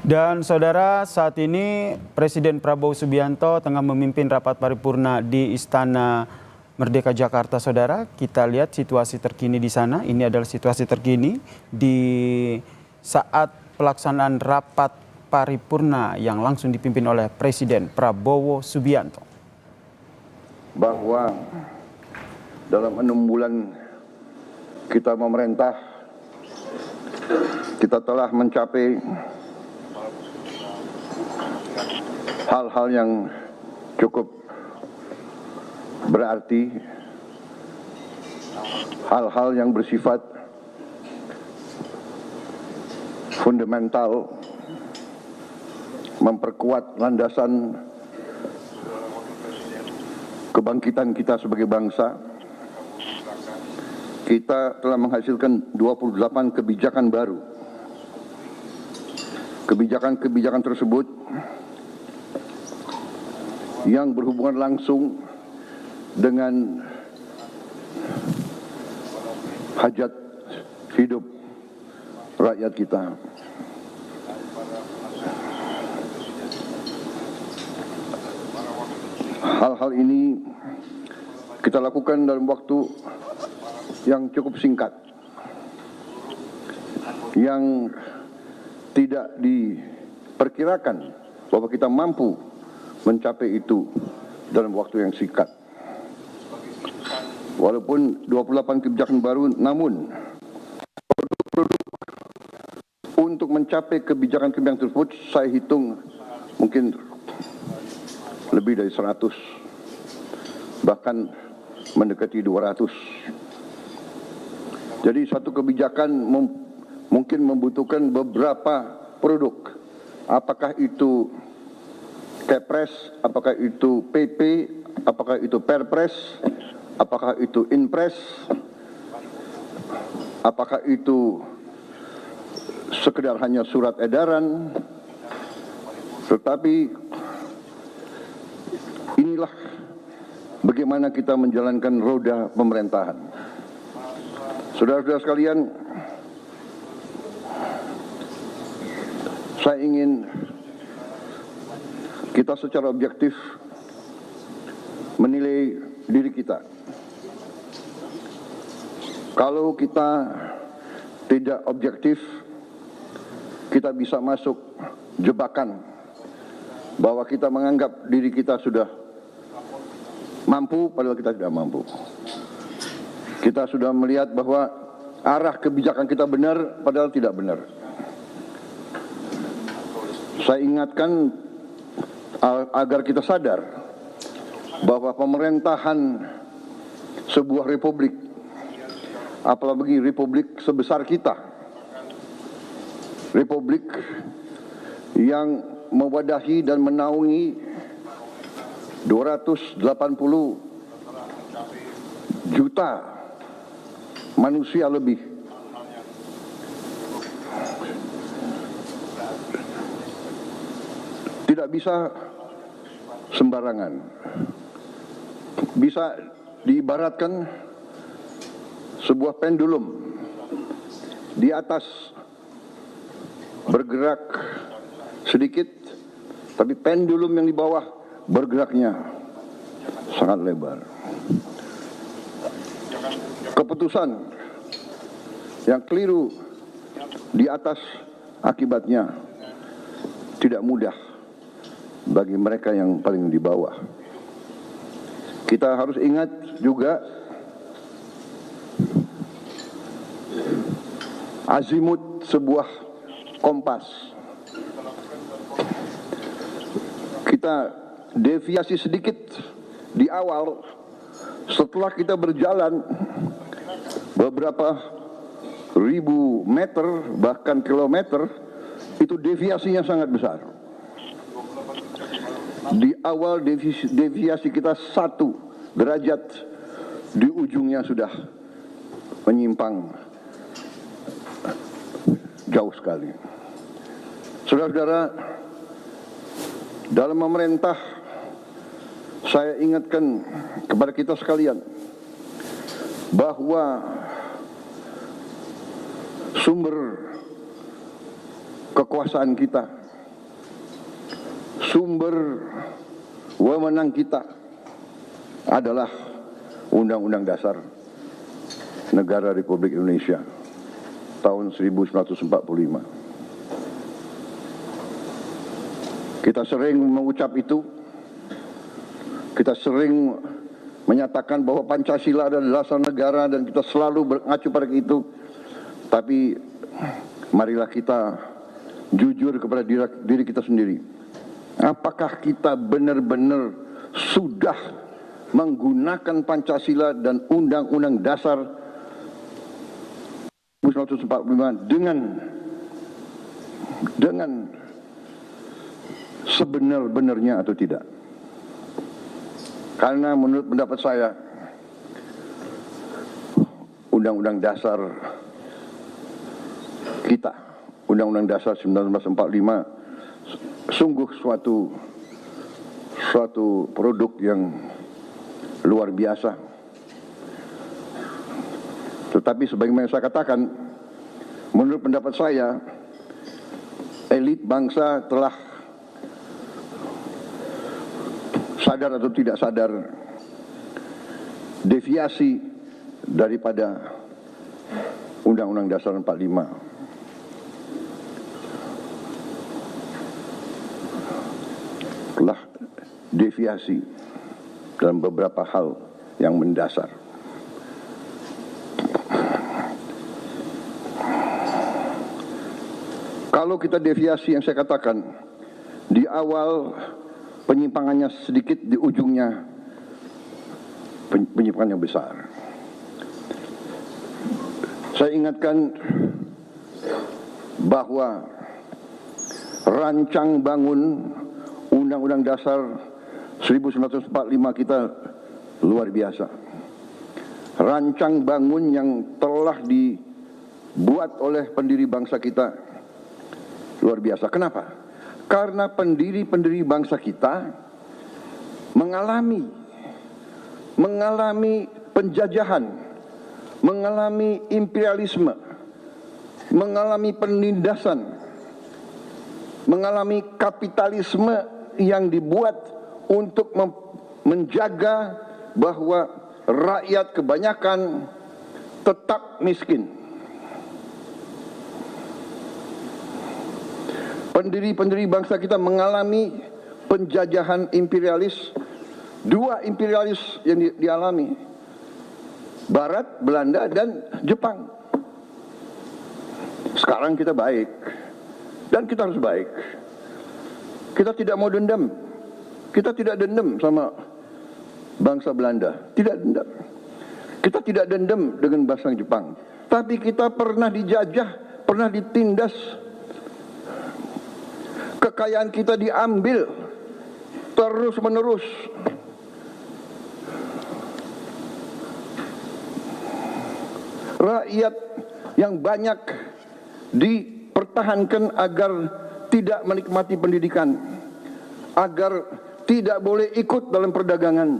Dan saudara, saat ini Presiden Prabowo Subianto tengah memimpin rapat paripurna di Istana Merdeka Jakarta. Saudara, kita lihat situasi terkini di sana. Ini adalah situasi terkini di saat pelaksanaan rapat paripurna yang langsung dipimpin oleh Presiden Prabowo Subianto. Bahwa dalam 6 bulan kita memerintah, kita telah mencapai hal-hal yang cukup berarti, hal-hal yang bersifat fundamental, memperkuat landasan kebangkitan kita sebagai bangsa. Kita telah menghasilkan 28 kebijakan baru. Kebijakan-kebijakan tersebut yang berhubungan langsung dengan hajat hidup rakyat kita. Hal-hal ini kita lakukan dalam waktu yang cukup singkat, yang tidak diperkirakan bahwa kita mampu mencapai itu dalam waktu yang singkat. Walaupun 28 kebijakan baru, namun produk untuk mencapai kebijakan-kebijakan tersebut saya hitung mungkin lebih dari 100, bahkan mendekati 200. Jadi satu kebijakan mungkin membutuhkan beberapa produk. Apakah itu Kepres, apakah itu PP, apakah itu Perpres, apakah itu Inpres, apakah itu sekedar hanya surat edaran. Tetapi inilah bagaimana kita menjalankan roda pemerintahan. Saudara-saudara sekalian, saya ingin kita secara objektif menilai diri kita. Kalau kita tidak objektif, kita bisa masuk jebakan bahwa kita menganggap diri kita sudah mampu, padahal kita tidak mampu. Kita sudah melihat bahwa arah kebijakan kita benar, padahal tidak benar. Saya ingatkan agar kita sadar bahwa pemerintahan sebuah republik, apalagi republik sebesar kita, republik yang mewadahi dan menaungi 280 juta manusia lebih, tidak bisa sembarangan. Bisa diibaratkan sebuah pendulum, di atas bergerak sedikit, tapi pendulum yang di bawah bergeraknya sangat lebar. Keputusan yang keliru di atas akibatnya tidak mudah bagi mereka yang paling di bawah. Kita harus ingat juga azimut sebuah kompas. Kita deviasi sedikit di awal, setelah kita berjalan beberapa ribu meter bahkan kilometer, itu deviasinya sangat besar. Di awal deviasi kita 1 derajat, di ujungnya sudah menyimpang jauh sekali. Saudara-saudara, dalam memerintah, saya ingatkan kepada kita sekalian bahwa sumber kekuasaan kita sumber wewenang kita adalah Undang-Undang Dasar Negara Republik Indonesia tahun 1945. Kita sering mengucap itu, kita sering menyatakan bahwa Pancasila adalah dasar negara dan kita selalu mengacu pada itu. Tapi marilah kita jujur kepada diri kita sendiri. Apakah kita benar-benar sudah menggunakan Pancasila dan Undang-Undang Dasar 1945 dengan sebenar-benarnya atau tidak? Karena menurut pendapat saya, Undang-Undang Dasar kita, Undang-Undang Dasar 1945, sungguh suatu produk yang luar biasa. Tetapi sebagaimana saya katakan, menurut pendapat saya, elit bangsa telah sadar atau tidak sadar deviasi daripada Undang-Undang Dasar 45. Telah deviasi dalam beberapa hal yang mendasar. Kalau kita deviasi yang saya katakan, di awal penyimpangannya sedikit, di ujungnya penyimpangan yang besar. Saya ingatkan bahwa rancang bangun Undang-Undang Dasar 1945 kita luar biasa. Rancang bangun yang telah dibuat oleh pendiri bangsa kita luar biasa. Kenapa? Karena pendiri-pendiri bangsa kita mengalami penjajahan, mengalami imperialisme, mengalami penindasan, mengalami kapitalisme yang dibuat untuk menjaga bahwa rakyat kebanyakan tetap miskin. Pendiri-pendiri bangsa kita mengalami penjajahan imperialis, dua imperialis yang dialami, Barat, Belanda, dan Jepang. Sekarang kita baik, dan kita harus baik. Kita tidak mau dendam. Kita tidak dendam sama bangsa Belanda. Tidak dendam. Kita tidak dendam dengan bangsa Jepang. Tapi kita pernah dijajah, pernah ditindas. Kekayaan kita diambil terus-menerus. Rakyat yang banyak dipertahankan agar tidak menikmati pendidikan, agar tidak boleh ikut dalam perdagangan.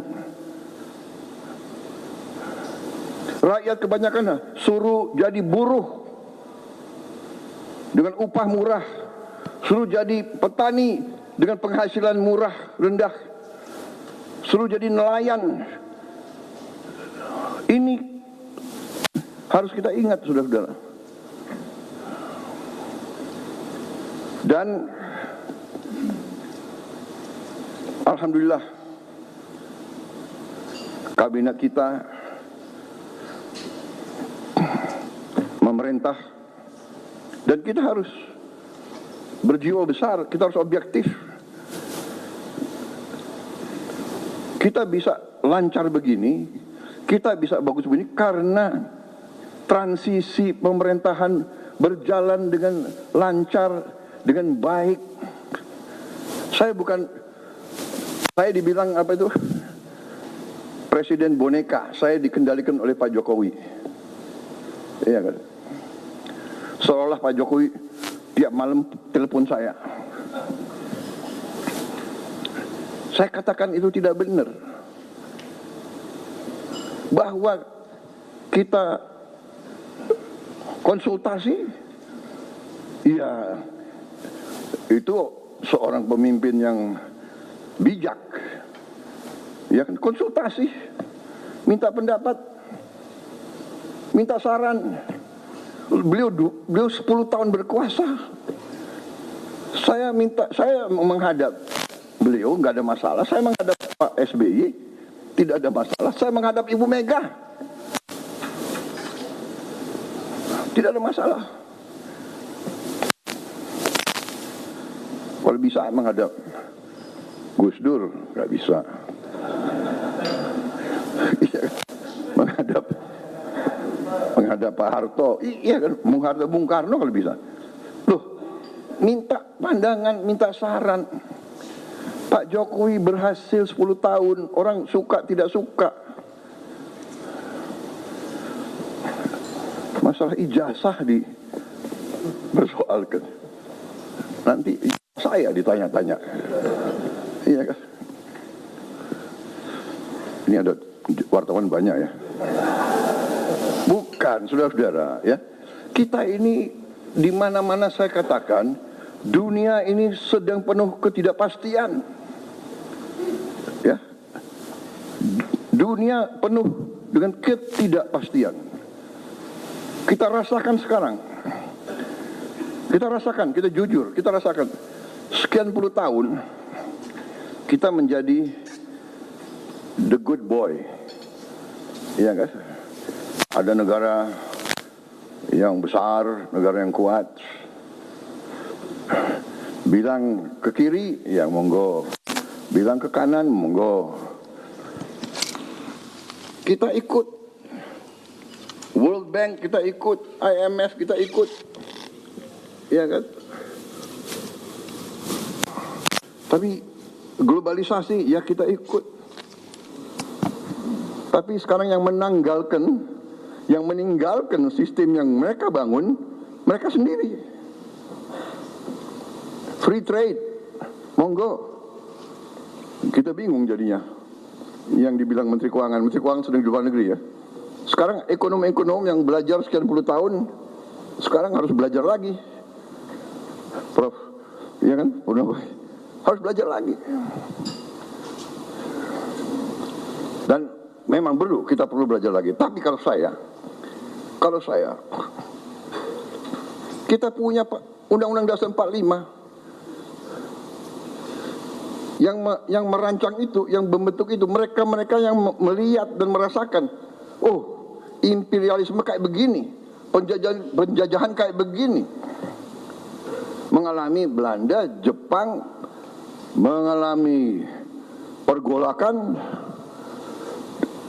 Rakyat kebanyakan suruh jadi buruh dengan upah murah, suruh jadi petani dengan penghasilan murah rendah, suruh jadi nelayan. Ini harus kita ingat, saudara-saudara. Dan alhamdulillah kabinet kita memerintah, dan kita harus berjiwa besar, kita harus objektif. Kita bisa lancar begini, kita bisa bagus begini karena transisi pemerintahan berjalan dengan lancar, dengan baik. Saya dibilang apa itu? Presiden boneka. Saya dikendalikan oleh Pak Jokowi. Iya kan? Seolah Pak Jokowi tiap malam telepon saya. Saya katakan itu tidak benar. Bahwa kita konsultasi, ya itu seorang pemimpin yang bijak, ya kan, konsultasi, minta pendapat, minta saran. Beliau 10 tahun berkuasa. Saya menghadap beliau nggak ada masalah. Saya menghadap Pak SBY tidak ada masalah. Saya menghadap Ibu Mega tidak ada masalah. Kalau bisa menghadap Gus Dur nggak bisa. menghadap Pak Harto, iya kan, menghadap Bung Karno kalau bisa. Loh, minta pandangan, minta saran. Pak Jokowi berhasil 10 tahun, orang suka tidak suka. Masalah ijazah dipersoalkan. Nanti saya ditanya-tanya. Iya kan? Ini ada wartawan banyak ya. Bukan, saudara-saudara, ya. Kita ini di mana-mana saya katakan, dunia ini sedang penuh ketidakpastian. Ya. Dunia penuh dengan ketidakpastian. Kita rasakan sekarang. Kita rasakan, kita jujur, kita rasakan. Sekian puluh tahun kita menjadi the good boy. Iya kan? Ada negara yang besar, negara yang kuat. Bilang ke kiri, ya monggo. Bilang ke kanan, monggo. Kita ikut. World Bank kita ikut, IMF kita ikut. Ya kan? Tapi globalisasi, ya kita ikut. Tapi sekarang yang meninggalkan sistem yang mereka bangun, mereka sendiri. Free trade, monggo. Kita bingung jadinya. Yang dibilang Menteri Keuangan sedang di luar negeri ya. Sekarang ekonom-ekonom yang belajar sekian puluh tahun, sekarang harus belajar lagi. Prof, iya kan? Harus belajar lagi. Dan memang kita perlu belajar lagi. Tapi kalau saya, kita punya Undang-Undang Dasar 45 yang merancang itu, yang membentuk itu, mereka yang melihat dan merasakan, oh, imperialisme kayak begini, penjajahan kayak begini. Mengalami Belanda, Jepang, mengalami pergolakan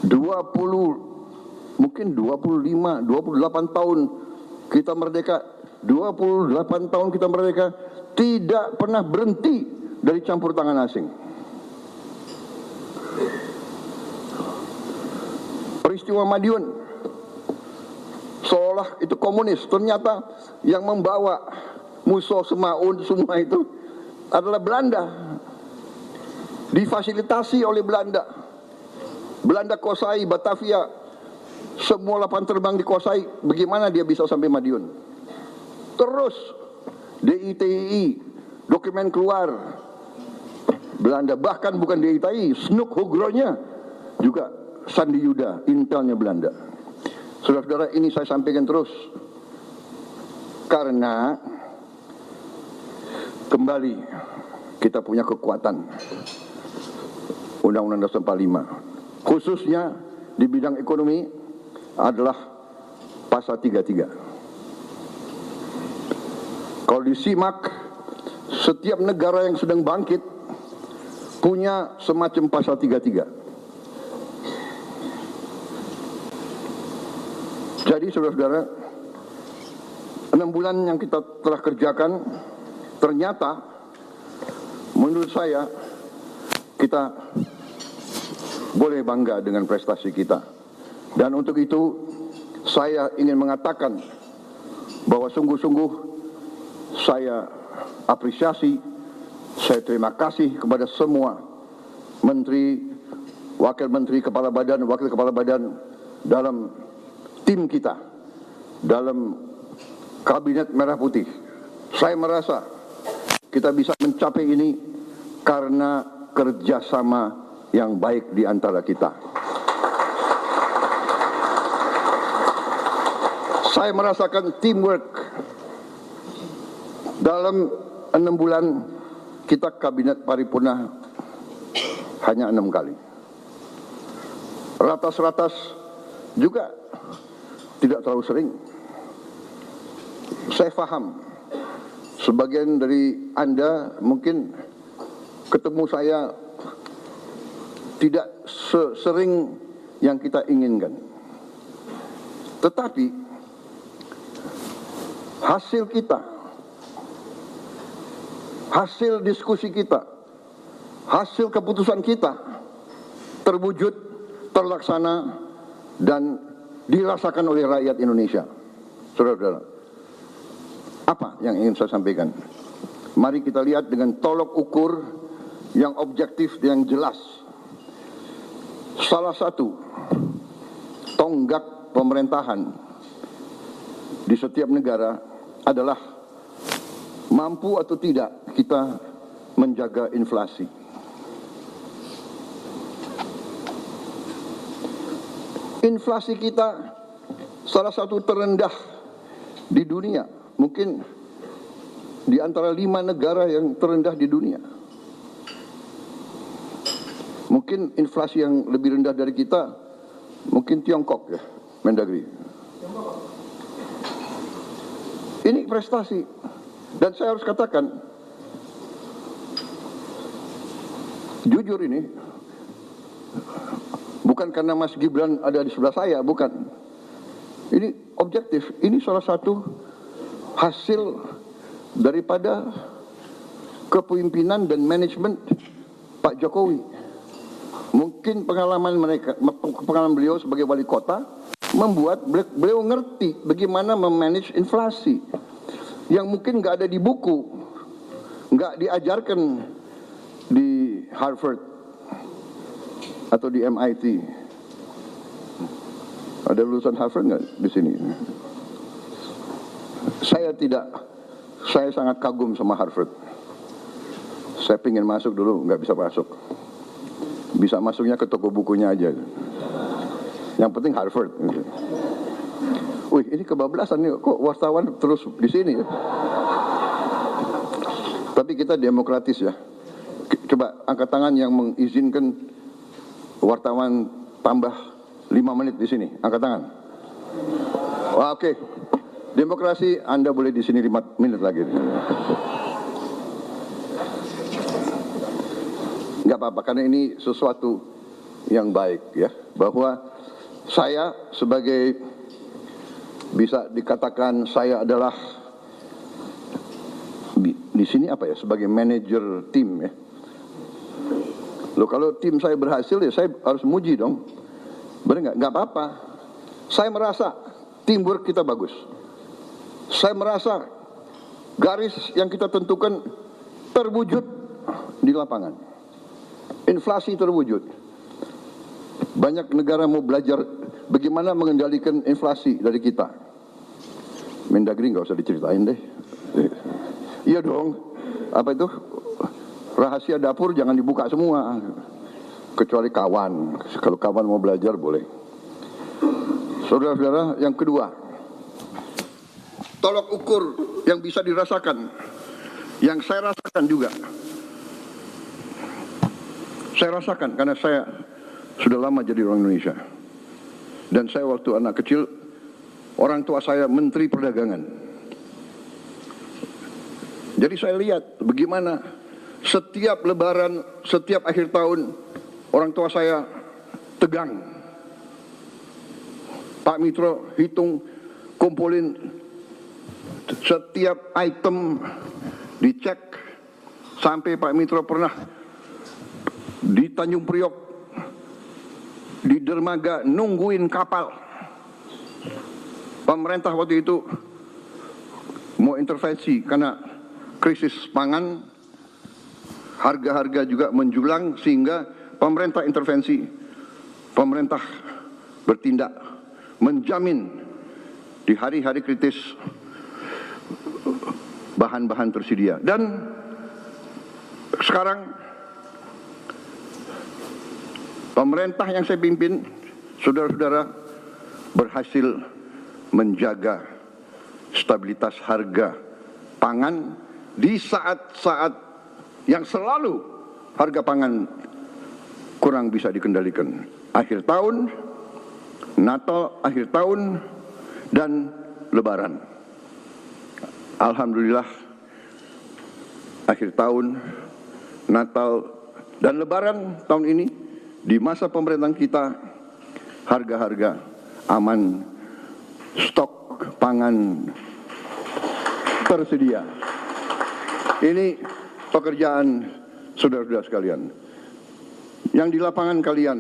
28 tahun kita merdeka, 28 tahun kita merdeka, tidak pernah berhenti dari campur tangan asing. Peristiwa Madiun, seolah itu komunis, ternyata yang membawa Musuh Semaun semua itu adalah Belanda. Difasilitasi oleh Belanda. Belanda kuasai Batavia, semua lapangan terbang dikuasai. Bagaimana dia bisa sampai Madiun? Terus DITI, dokumen keluar Belanda, bahkan bukan DITI, Snoek Hogronya juga Sandi Yuda, intelnya Belanda. Saudara-saudara, ini saya sampaikan terus karena kembali kita punya kekuatan Undang-Undang Dasar 45, khususnya di bidang ekonomi adalah pasal 33. Kalau disimak, setiap negara yang sedang bangkit punya semacam pasal 33. Jadi saudara-saudara, 6 bulan yang kita telah kerjakan, ternyata menurut saya kita boleh bangga dengan prestasi kita. Dan untuk itu saya ingin mengatakan bahwa sungguh-sungguh saya apresiasi, saya terima kasih kepada semua menteri, wakil menteri, kepala badan, wakil kepala badan dalam tim kita, dalam kabinet merah putih. Saya merasa Kita bisa mencapai ini karena kerjasama yang baik di antara kita. Saya merasakan teamwork. Dalam 6 bulan kita kabinet paripurna hanya 6 kali. Ratas-ratas juga tidak terlalu sering. Saya paham, sebagian dari Anda mungkin ketemu saya tidak sering yang kita inginkan. Tetapi hasil kita, hasil diskusi kita, hasil keputusan kita terwujud, terlaksana, dan dirasakan oleh rakyat Indonesia. Saudara-saudara, apa yang ingin saya sampaikan? Mari kita lihat dengan tolok ukur yang objektif, yang jelas. Salah satu tonggak pemerintahan di setiap negara adalah mampu atau tidak kita menjaga inflasi. Inflasi kita salah satu terendah di dunia, mungkin di antara 5 negara yang terendah di dunia. Mungkin inflasi yang lebih rendah dari kita, mungkin Tiongkok ya, Mendagri. Ini prestasi. Dan saya harus katakan, jujur ini, bukan karena Mas Gibran ada di sebelah saya, bukan. Ini objektif, ini salah satu hasil daripada kepemimpinan dan manajemen Pak Jokowi. Mungkin pengalaman beliau sebagai wali kota membuat beliau ngerti bagaimana memanage inflasi yang mungkin nggak ada di buku, nggak diajarkan di Harvard atau di MIT. Ada lulusan Harvard nggak di sini? Saya sangat kagum sama Harvard. Saya pengen masuk dulu, nggak bisa masuk. Bisa masuknya ke toko bukunya aja. Yang penting Harvard. Wih, ini kebablasan nih. Kok wartawan terus di sini ya? Tapi kita demokratis ya. Coba angkat tangan yang mengizinkan wartawan tambah 5 menit di sini. Angkat tangan. Wah, oke. Demokrasi, Anda boleh di sini 5 menit lagi. Nggak apa-apa, karena ini sesuatu yang baik ya. Bahwa saya sebagai, bisa dikatakan saya adalah di sini apa ya, sebagai manajer tim ya. Loh, kalau tim saya berhasil ya saya harus muji dong. Benar nggak? Nggak apa-apa. Saya merasa teamwork kita bagus. Saya merasa garis yang kita tentukan terwujud di lapangan. Inflasi terwujud. Banyak negara mau belajar bagaimana mengendalikan inflasi dari kita. Mendagri nggak usah diceritain deh. Iya dong. Apa itu? Rahasia dapur jangan dibuka semua. Kecuali kawan. Kalau kawan mau belajar boleh. Saudara-saudara, yang kedua, tolok ukur yang bisa dirasakan, yang saya rasakan juga. Saya rasakan karena saya sudah lama jadi orang Indonesia. Dan saya waktu anak kecil, orang tua saya Menteri Perdagangan. Jadi saya lihat bagaimana setiap lebaran, setiap akhir tahun, orang tua saya tegang. Pak Mitro hitung, kumpulin setiap item, dicek. Sampai Pak Mitro pernah di Tanjung Priok, di dermaga nungguin kapal. Pemerintah waktu itu mau intervensi karena krisis pangan, harga-harga juga menjulang, sehingga pemerintah intervensi. Pemerintah bertindak menjamin di hari-hari kritis bahan-bahan tersedia. Dan sekarang pemerintah yang saya pimpin, saudara-saudara, berhasil menjaga stabilitas harga pangan di saat-saat yang selalu harga pangan kurang bisa dikendalikan. Akhir tahun, Natal, akhir tahun, dan Lebaran. Alhamdulillah, akhir tahun, Natal, dan Lebaran tahun ini, di masa pemerintahan kita, harga-harga aman, stok pangan tersedia. Ini pekerjaan saudara-saudara sekalian. Yang di lapangan kalian,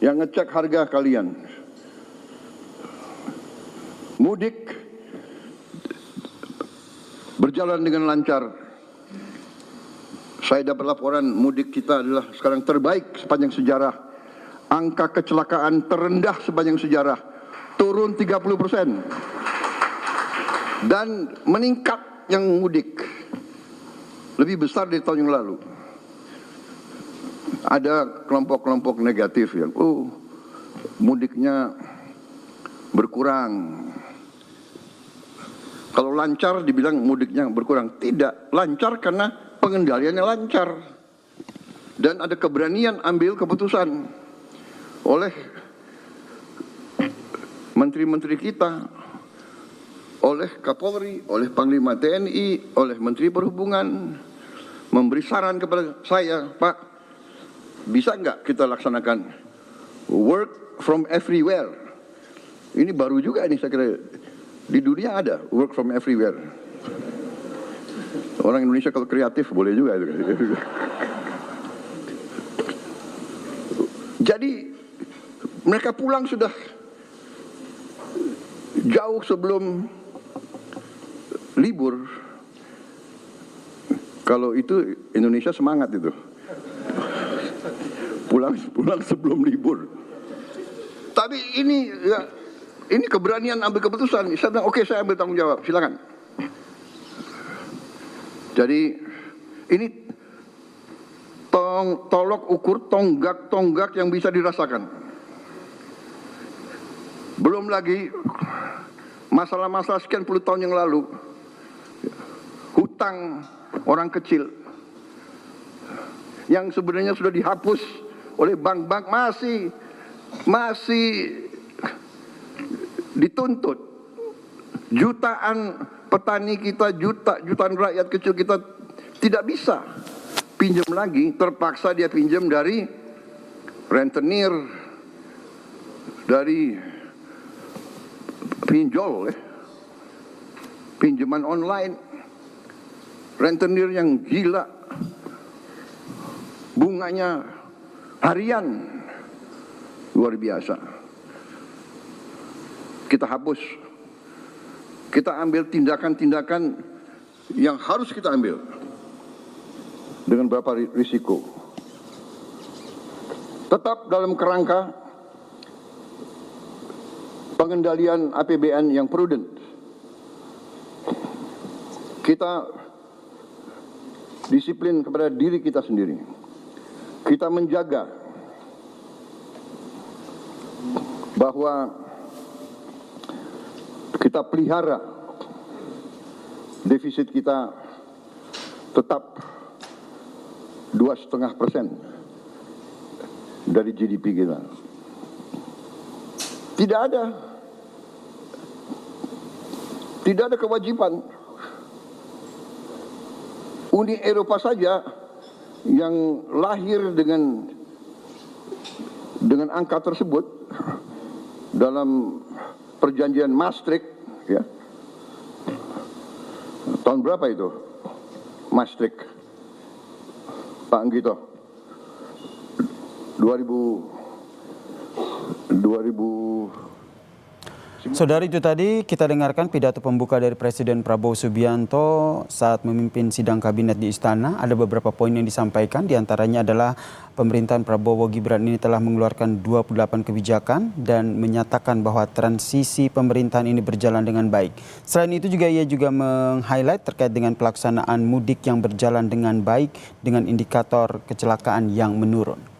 yang ngecek harga kalian. Mudik berjalan dengan lancar. Saya dapat laporan mudik kita adalah sekarang terbaik sepanjang sejarah. Angka kecelakaan terendah sepanjang sejarah, turun 30%. Dan meningkat yang mudik, lebih besar dari tahun yang lalu. Ada kelompok-kelompok negatif yang, mudiknya berkurang. Kalau lancar dibilang mudiknya berkurang. Tidak, lancar karena pengendaliannya lancar. Dan ada keberanian ambil keputusan oleh menteri-menteri kita, oleh Kapolri, oleh Panglima TNI, oleh Menteri Perhubungan, memberi saran kepada saya, Pak, bisa nggak kita laksanakan work from everywhere? Ini baru juga ini saya kira. Di dunia ada work from everywhere. Orang Indonesia kalau kreatif boleh juga itu. Jadi mereka pulang sudah jauh sebelum libur. Kalau itu Indonesia semangat itu. Pulang sebelum libur. Tapi ini ya, ini keberanian ambil keputusan. Saya bilang, oke, saya ambil tanggung jawab, silakan. Jadi ini tolok ukur tonggak-tonggak yang bisa dirasakan. Belum lagi masalah-masalah sekian puluh tahun yang lalu, hutang orang kecil yang sebenarnya sudah dihapus oleh bank-bank masih dituntut. Jutaan petani kita, jutaan rakyat kecil kita tidak bisa pinjam lagi, terpaksa dia pinjam dari rentenir, dari pinjol, pinjaman online, rentenir yang gila, bunganya harian, luar biasa. Kita hapus, kita ambil tindakan-tindakan yang harus kita ambil dengan beberapa risiko. Tetap dalam kerangka pengendalian APBN yang prudent. Kita disiplin kepada diri kita sendiri. Kita menjaga bahwa kita pelihara defisit kita tetap 2,5% dari GDP kita. Tidak ada kewajiban. Uni Eropa saja yang lahir dengan angka tersebut dalam perjanjian Maastricht, ya. Tahun berapa itu? Maastricht, Pak Anggito? 2000 Saudara, itu tadi kita dengarkan pidato pembuka dari Presiden Prabowo Subianto saat memimpin sidang kabinet di Istana. Ada beberapa poin yang disampaikan, diantaranya adalah pemerintahan Prabowo Gibran ini telah mengeluarkan 28 kebijakan dan menyatakan bahwa transisi pemerintahan ini berjalan dengan baik. Selain itu juga ia juga meng-highlight terkait dengan pelaksanaan mudik yang berjalan dengan baik dengan indikator kecelakaan yang menurun.